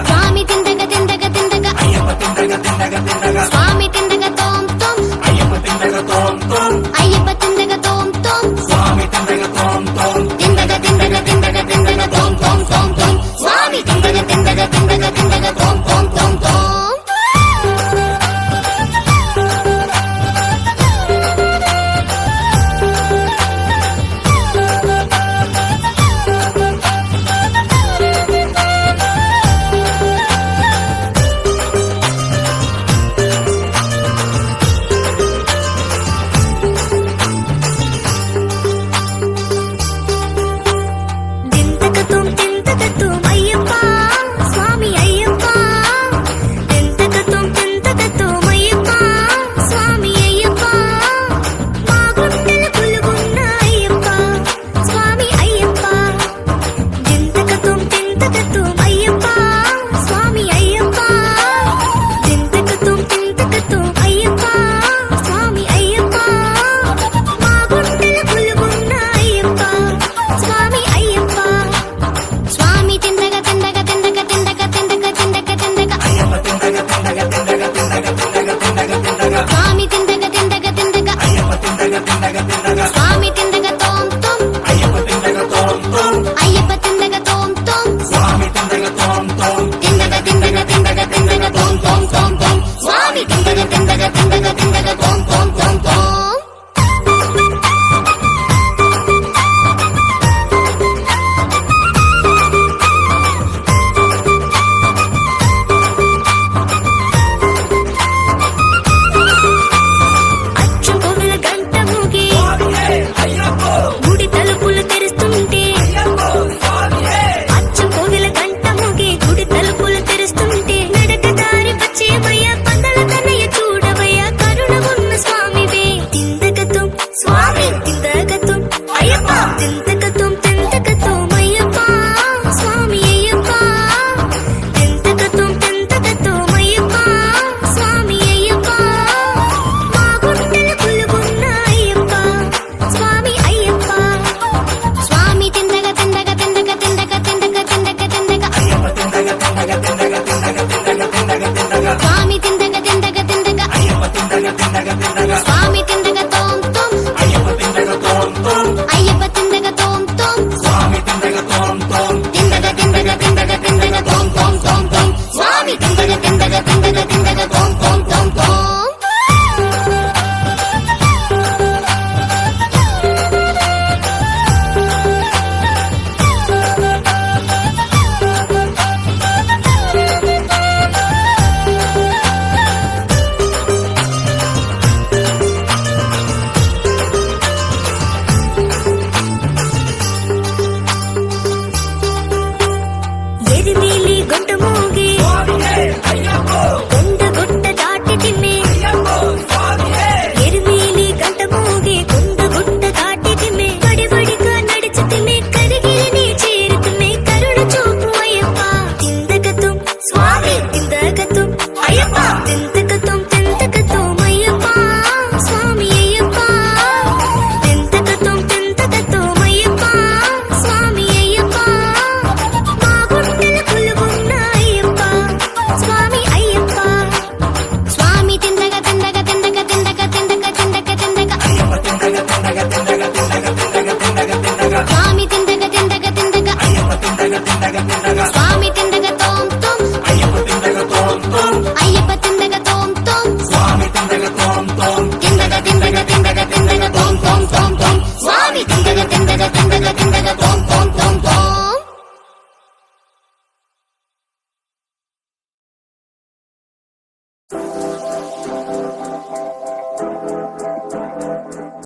స్వామి తిందగ తిందగ తిందగ స్వామి తిందగ తోం తోం అయ్యప్ప తిందగ తోం తోం తిందగ తిందగ తిందగ తిందగ తోం తోం తోం తోం స్వామి తిందగ తిందగ తిందగ తిందగ తోం తోం తోం తోం స్వామి తిందగ తోం తోం అయ్యప్ప తిందగ తోం తోం తిందగ తిందగ తిందగ తిందగ తోం తోం తోం తోం స్వామి తిందగ తిందగ తిందగ తిందగ తోం తోం తోం తోం స్వామి తిందగ తిందగ తిందగ స్వామి తిందగ తోం తోం అయ్యప్ప తిందగ తోం తోం తిందగ తిందగ తిందగ తిందగ తోం తోం తోం తోం స్వామి తిందగ తిందగ తిందగ తిందగ తోం తోం తోం తోం స్వామి తిందగ తిందగ తిందగ